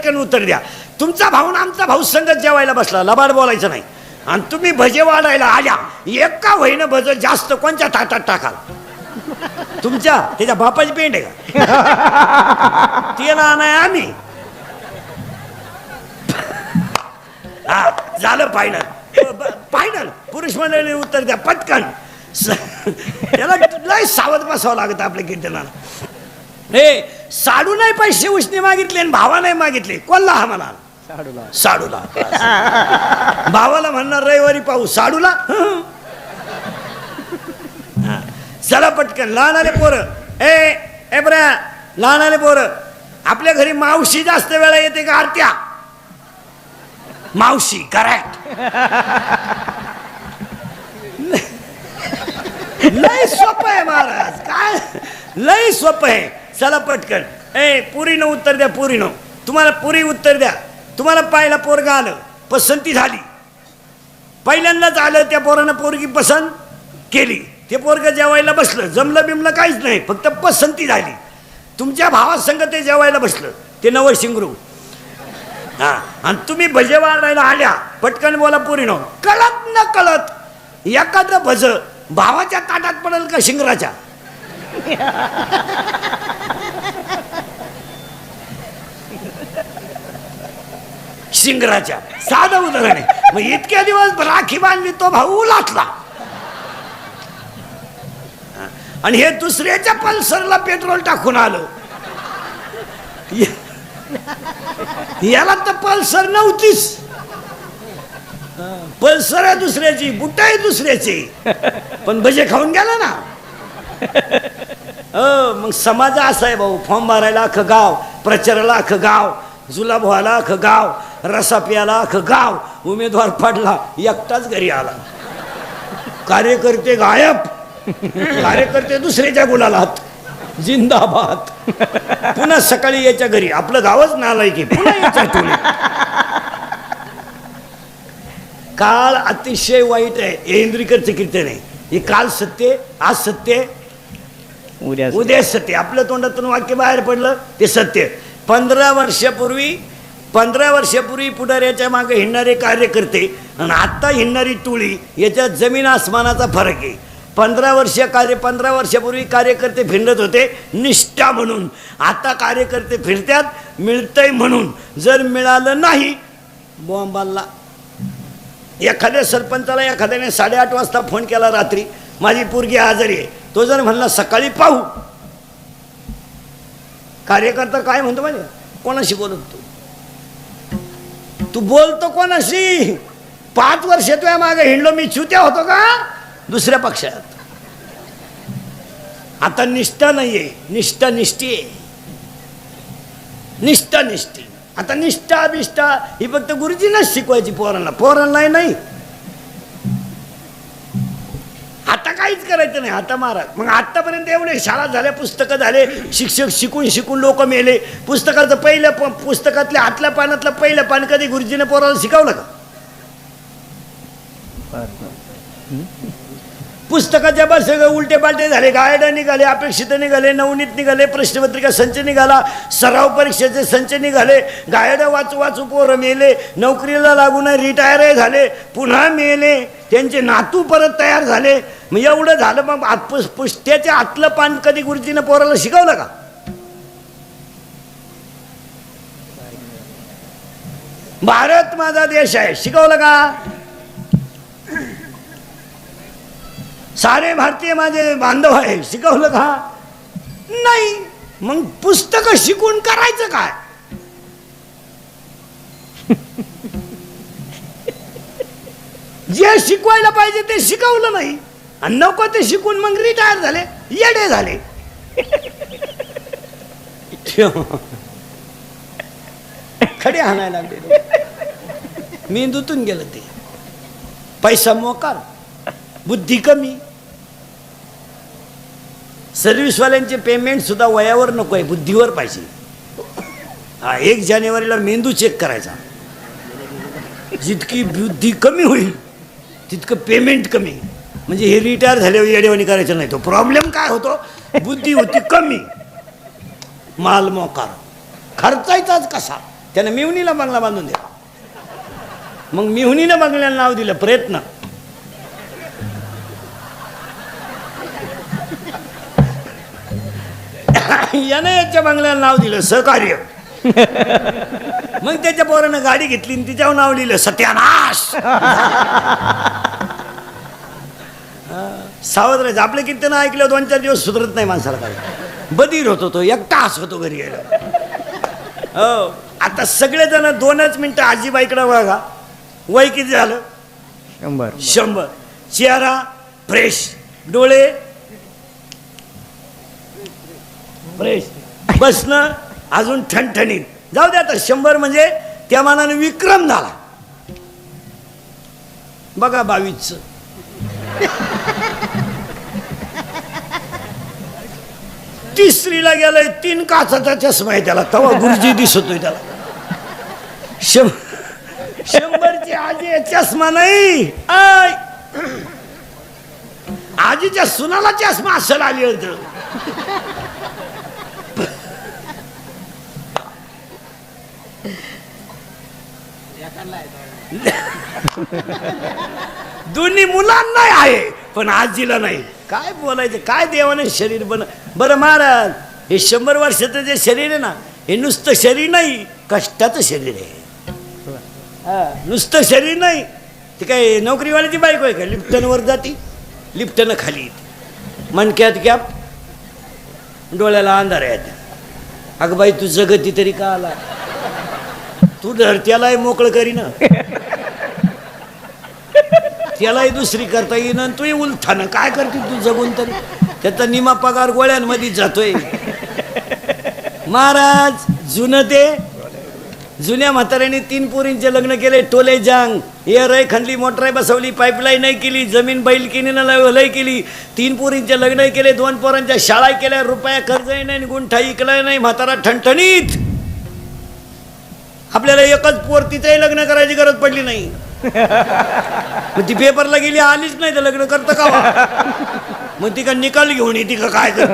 पटकन उत्तर द्या. तुमचा भाऊ ना आमचा भाऊ संगत जेवायला बसला, लबाड बोलायचं नाही. आणि तुम्ही भजे वाढायला आल्या, एका होईनं भज जास्त कोणत्या ताटात टाकाल? तुमच्या त्याच्या बापाची पेंड आहे का? तिला नाही आम्ही. हा झालं फायनल. फायनल पुरुष मंडळीने उत्तर द्या पटकन. त्याला लय सावध बसावं लागत आपल्या कीर्तनाला. हे साडू नाही पैसे उसने मागितले आणि भावा नाही मागितले. कोणला हा म्हणा? साडूला. भावाला म्हणणार रविवारी पाहू, साडूला चला पटकन. लहान आले पोरं, ए बऱ्या लहान आले पोरं, आपल्या घरी मावशी जास्त वेळा येते का आरत्या? मावशी. करेक्ट. लय सोपं आहे महाराज, काय लय सोपं आहे. चला पटकन. पुरीनं उत्तर द्या. पुरीनं तुम्हाला पुरी उत्तर द्या. तुम्हाला पाहिला पोरगा आलं, पसंती झाली, पहिल्यांदाच आलं, त्या पोरानं पोरगी पसंत केली, ते पोरग जेवायला बसलं, जमलं बिमलं काहीच नाही, फक्त पसंती झाली. तुमच्या भावासंग ते जेवायला बसलं, ते नवं शिंगरू. हा आणि तुम्ही भजे वाढायला आल्या, पटकन बोला पुरीनो. कळत न कळत एखादं भज भावाच्या ताटात पडेल का शिंगराच्या? शिंगराच्या. साधं उदाहरण आहे. मग इतक्या दिवस राखी बांधली, तो भाऊ उलाटला आणि हे दुसऱ्याच्या पल्सरला पेट्रोल टाकून आलो. याला तर पल्सर नव्हतीच, पल्सर आहे दुसऱ्याची, बुट आहे दुसऱ्याची, पण भजे खाऊन गेला ना. मग समाज असा आहे भाऊ. फॉर्म भरायला अख्खं गाव, प्रचाराला अख्खं गाव, जुलाब व्हायला अख्खं गाव, रसा प्यायला अख्खं गाव. उमेदवार पडला, एकटाच घरी आला. कार्यकर्ते गायब, कार्यकर्ते दुसऱ्याच्या गुलालात. जिंदाबाद. पुन्हा सकाळी याच्या घरी, आपलं गावच नालाय की पुन्हा याच्या टोळी. काळ अतिशय वाईट आहे. इंद्रिकरचं कीर्तन आहे. हे काल सत्य, आज सत्य, उद्या सत्य. आपल्या तोंडातून वाक्य बाहेर पडलं ते सत्य. 15 वर्षापूर्वी पुढाऱ्याच्या मागे हिंडणारे कार्यकर्ते आणि आता हिंडणारी टोळी, याच्यात जमीन आसमानाचा फरक आहे. 15 वर्षापूर्वी कार्यकर्ते फिरत होते निष्ठा म्हणून, आता कार्यकर्ते फिरतात मिळतंय म्हणून. जर मिळालं नाही बॉम्बाला. एखाद्या सरपंचाला एखाद्याने 8:30 वाजता फोन केला रात्री, माझी पोरगी आजारी आहे, तो जर म्हणला सकाळी पाहू, कार्यकर्ता काय म्हणतो माहिती? कोणाशी बोलत तू बोलतो कोणाशी? 5 वर्ष तुझ्या मागे हिंडलो मी, चुत्या होतो का दुसऱ्या पक्षात? आता निष्ठा नाहीये, निष्ठा निष्ठी आहे. निष्ठा निष्ठी. आता निष्ठा बिष्ठा ही फक्त गुरुजींनाच शिकवायची पोरांना, पोरांना नाही. आता काहीच करायचं नाही. आता महाराज मग आतापर्यंत एवढे शाळा झाल्या, पुस्तकं झाले, शिक्षक शिकून लोक मेले. पुस्तकाचं पहिलं पुस्तकातल्या आतल्या पानातलं पहिलं पान कधी गुरुजीने पोराला शिकवलं का? पुस्तकाच्या बस उलटे पालटे झाले, गायड निघाले, अपेक्षित निघाले, नवनीत निघाले, प्रश्नपत्रिका संच निघाला, सराव परीक्षेचे संच निघाले, गायड वाचू पोरं मेले, नोकरीला लागून रिटायर झाले, पुन्हा मेले, त्यांचे नातू परत तयार झाले. मग एवढं झालं, मग पुस्तकाच्या आतलं पान कधी गुरुजीनं पोराला शिकवलं का? भारत माझा देश आहे, शिकवलं का? सारे भारतीय माझे बांधव आहे, शिकवलं का? नाही. मग पुस्तक शिकून करायचं काय? जे शिकवायला पाहिजे ते शिकवलं नाही, आणि नको ते शिकून मग रिटायर झाले, येडे झाले. खडे हाणायला लागले, मेंदूतून गेलं ते. पैसा मोकार, बुद्धी कमी. सर्व्हिसवाल्यांचे पेमेंट सुद्धा वयावर नको आहे, बुद्धीवर पाहिजे. 1 जानेवारीला मेंदू चेक करायचा. जितकी बुद्धी कमी होईल तितकं पेमेंट कमी. म्हणजे हे रिटायर झाल्यावर येडेवाणी करायचं नाही. तो प्रॉब्लेम काय होतो? बुद्धी होती कमी, माल मोकार, खर्चायचाच कसा. त्यानं मिवणीला बंगला बांधून दिला. मग मिवणीनं बंगल्याला नाव दिलं प्रयत्न. यानं याच्या बंगल्याला नाव दिलं सहकार्य. मग त्याच्या पोरानं गाडी घेतली आणि तिच्यावर नाव लिहिलं सत्यानाश. सावध राहायचं. आपले कीर्तन ऐकलं 2-4 दिवस सुधरत नाही माणसाला. काय बधीर होतो तो, एकटाच होतो घरी गेला. हो आता सगळेजण 2च मिनिटं आजीबाईकडे बघा. वय किती झालं? 100. चेहरा फ्रेश, डोळे फ्रेश, बसणं अजून ठणठणीत. जाऊ दे आता 100 म्हणजे त्या मानाने विक्रम झाला. बघा 22चं. तिसरीला गेलाय 3 काचाचा चष्मा आहे त्याला. तवा गुरुजी दिसतोय त्याला. 100ची आजी चष्मा नाही. आजीच्या सुनाला चष्मा असेल आली होत. दोन्ही मुलांना आहे पण आजीला नाही. काय बोलायचं? काय देवाने शरीर बरं महाराज, हे 100 वर्षाचं जे शरीर आहे ना, हे नुसतं शरीर नाही, कष्टाचं शरीर आहे. नुसतं शरीर नाही. ते काय नोकरीवाल्याची बायको आहे का? लिफ्टनवर जाती, लिफ्टनं खाली येते, मनक्यात कॅप, डोळ्याला अंधार आहेत. अगं बाई तू जगती तरी का आला? तू धरत्यालाही मोकळं करीन, त्यालाही दुसरी करता येईन, तू उलथानं काय करते तू जगून तरी? त्याचा निमा पगार गोळ्यांमध्ये जातोय. महाराज जुनं ते जुन्या म्हाताऱ्याने 3 पोरींचे लग्न केले. टोले जांग, एअर खणली, मोटर बसवली, पाईपलाईन नाही केली, जमीन बैल किनीनं लय केली. 3 पोरींचे लग्न केले, 2 पोरांच्या शाळा केल्या, रुपया कर्जही नाही, गुंठा इकलाय नाही. म्हातारा ठणठणीत. आपल्याला एकच पोर, तिचंही लग्न करायची गरज पडली नाही. मग ती पेपरला गेली, आलीच नाही तर लग्न करतं का? मग ती का निकाल घेऊन येते का? काय करत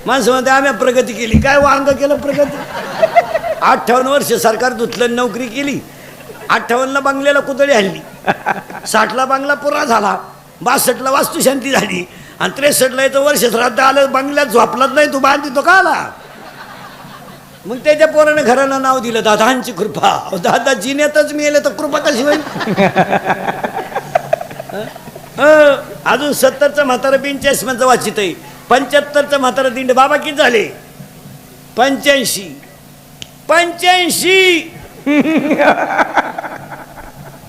माणसं म्हणते आम्ही प्रगती केली. काय वांग केलं प्रगती? 58 वर्ष सरकार धुतलं, नोकरी केली. 58ला बंगल्याला कुदळी हल्ली, 60ला बंगला पुरा झाला, 62ला वास्तुशांती झाली, आणि 63ला याचं वर्ष श्राद्ध आलं, बंगल्यात झोपलाच नाही. तू बांधितो का आला? मग त्याच्या पोराने घराला नाव दिलं दादांची कृपा. दादा जिन्यातच मिळेल तर कृपा कशी होईल? अजून 70चं म्हातारा 85 वाचित आहे. 75चं म्हातारा दिंड. बाबा किती झाले? 85.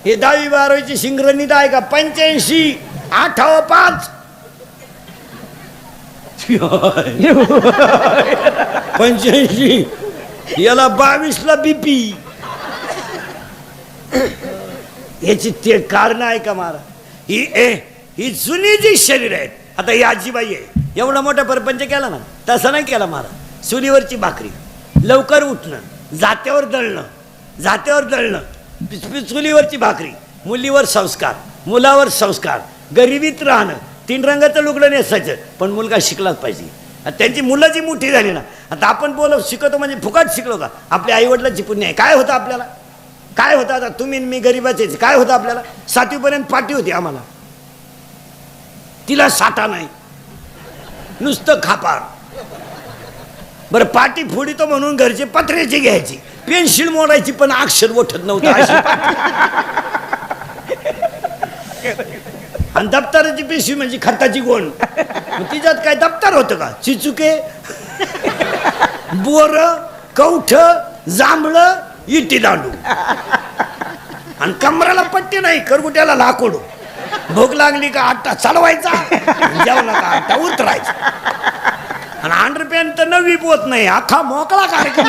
हे 10वी-12वीची शिंगरणीत आहे का? 85. 8व 5 85. याला 22ला बीपी. याची ते कारण आहे का मारा? ही जुनी जी शरीर आहेत. आता ही आजीबाई आहे, एवढा मोठा परपंच केला ना, तसा नाही केला मारा. चुलीवरची भाकरी, लवकर उठणं, जात्यावर दळणं, चुलीवरची भाकरी, मुलीवर संस्कार, मुलावर संस्कार, गरिबीत राहणं, 3 रंगाचं लुगडं नेसायचं. पण मुलगा शिकलाच पाहिजे. त्यांची मुलं जी मोठी झाली ना, आता आपण शिकवतो म्हणजे फुकट शिकलो का? आपल्या आईवडिलांची पुण्य आहे. काय होतं आपल्याला? काय होतं? आता तुम्ही मी गरीबाचे काय होतं आपल्याला? 7वीपर्यंत पाटी होती आम्हाला. तिला साठा नाही, नुसतं खापार. बरं पाटी फोडितो म्हणून घरचे पत्र्याची घ्यायची, पेन्सिल मोडायची, पण अक्षर ओठत नव्हतं. आणि दप्तराची पिशवी म्हणजे खताची गोण. तिच्यात काय दप्तर होतं का? चिचुके, बोर, कवठ, जांभळ, इटी दांडू, आणि कमराला पट्टी नाही, करगुट्याला लाकूड. भूक लागली का आट्टा चढवायचा, जेवला का आट्टा उतरायचा. आणि अंडरपॅन्ट तर नवी पोत नाही, अख्खा मोकळा कार्यक्रम.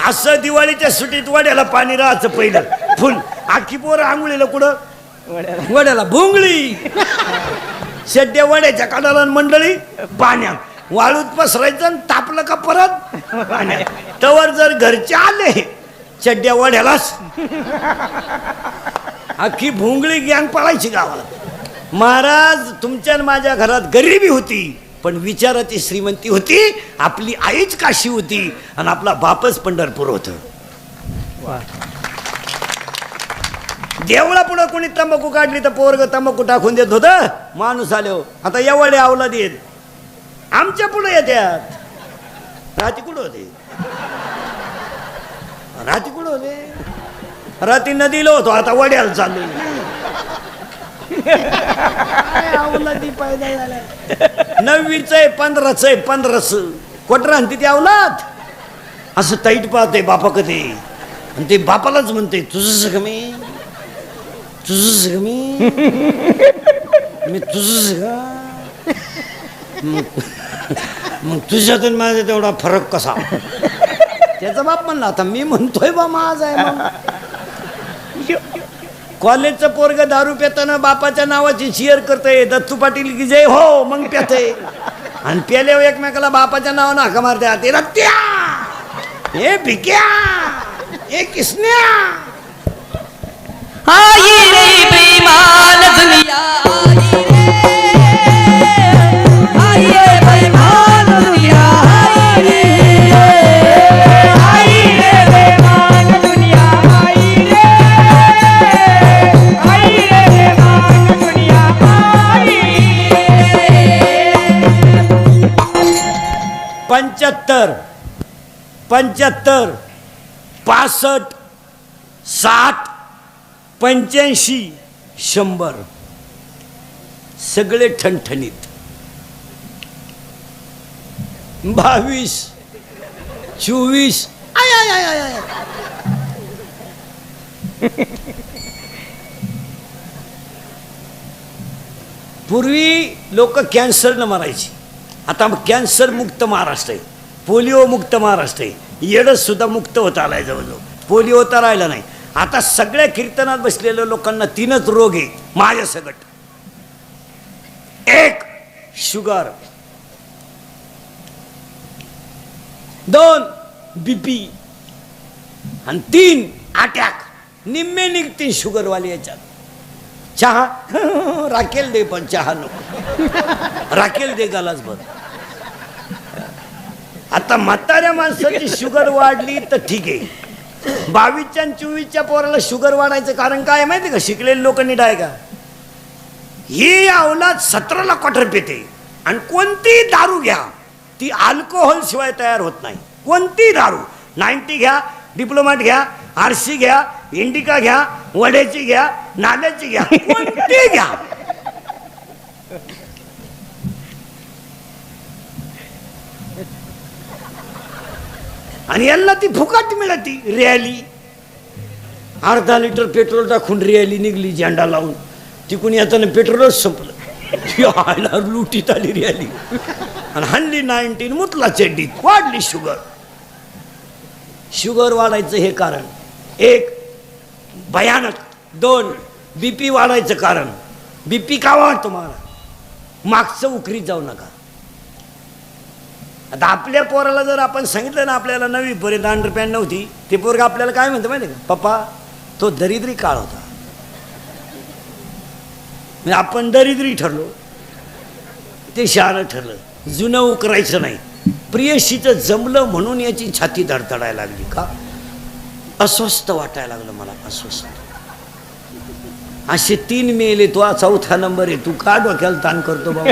असं दिवाळीच्या सुट्टीत वड्याला पाणी राहायचं पहिलं फुल. आखी पोरं आंघोळीला कुठं? वड्याला. भोंगळी शेड्या वड्याच्या काढाला, मंडळी पाण्यात. वाळूत पसरायचं आणि तापलं का परत पाण्यात. तवर जर घरचे आले चड्ड्या वड्यालाच, अख्खी भोंगळी गँग पळायची गावात. महाराज तुमच्या माझ्या घरात गरिबी होती, पण विचाराची श्रीमंती होती. आपली आईच काशी होती आणि आपला बापच पंढरपूर होतं. देवळा पुढं कोणी तंबाखू काढली तर पोरग तंबाखू टाकून देत होतं. माणूस आलो आता एवढे आवला देत आमच्या पुढे येत्यात. राती कुठं होते? राती कुठं होते? राती नदीला होतो, आता वड्याला चाललो. नववीच आहे 15च आहे 15च कोटर आणते ते अवलाद असं ताईट पाहते बापा कधी आणि ते बापालाच म्हणते तुझंच कमी तुझंच कमी मी तुझंच का मग तुझ्यातून माझा तेवढा फरक कसा. त्याचा बाप म्हणला आता मी म्हणतोय बा माझा आहे. मग कॉलेजचं पोरग दारू पेताना बापाच्या नावाची शेअर करतय दत्तू पाटील की जय हो मग पेतय आणि पेल्यावर एकमेकाला बापाच्या नावानं हाका मारते. ते रत्या हे भिक्या हे किसन्या आई रे बेईमान दुनिया आई रे बेईमान दुनिया आई रे बेईमान दुनिया आई रे बेईमान दुनिया 75 65 65 60 85 100 सगळे ठणठणीत. 22 24 आय आय आय आय. पूर्वी लोक कॅन्सरनं मरायची. आता कॅन्सर मुक्त महाराष्ट्र आहे. पोलिओ मुक्त महाराष्ट्र आहे. येडस सुद्धा मुक्त होत आलाय जवळजवळ. पोलिओ तर राहिला नाही. आता सगळ्या कीर्तनात बसलेल्या लोकांना 3च रोग आहे माझ्या सगट. 1 शुगर, 2 BP आणि 3 अटॅक. निम्मे निघतील शुगरवाले याच्यात. चहा राखेल दे पण चहा नको. राखेल दे गालाच बघ. आता म्हाताऱ्या माणसाची शुगर वाढली तर ठीक आहे. 22च्या आणि 24च्या पोराला शुगर वाढायचं कारण काय माहिती का? शिकलेले लोक नीट आहे का? ही अवलाद 17ला क्वार्टर पेते आणि कोणती दारू घ्या ती अल्कोहोल शिवाय तयार होत नाही. कोणती दारू 90 घ्या, डिप्लोमॅट घ्या, RC घ्या, इंडिका घ्या, वड्याची घ्या, नाल्याची घ्या, कोणती घ्या. आणि यांना ती फुकट मिळती. रॅली अर्धा लिटर पेट्रोल टाकून रॅली निघली झेंडा लावून. तिकून येताना पेट्रोलच संपलं. लुटीत आली रॅली आणि हल्ली 19 मुतला चड्डीत. वाढली शुगर. शुगर वाढायचं हे कारण 1 भयानक. 2 BP वाढायचं कारण. BP का वाढतो मला? मागचं उकरीत जाऊ नका. आता आपल्या पोराला जर आपण सांगितलं ना आपल्याला 9वी पर्यंत अंडरपॅन्ट नव्हती, ते पोरगा आपल्याला काय म्हणतं माहिती का? पप्पा तो दरिद्री काळ होता. म्हणजे आपण दरिद्री ठरलो, ते शहाणं ठरलं. जुनं उकरायचं नाही. प्रियशीचं जमलं म्हणून याची छाती धडधडायला लागली. का? अस्वस्थ वाटायला लागलं मला. अस्वस्थ. असे 3 मेले. तो 4था नंबर आहे. तू का डोक्याला ताण करतो बाबा?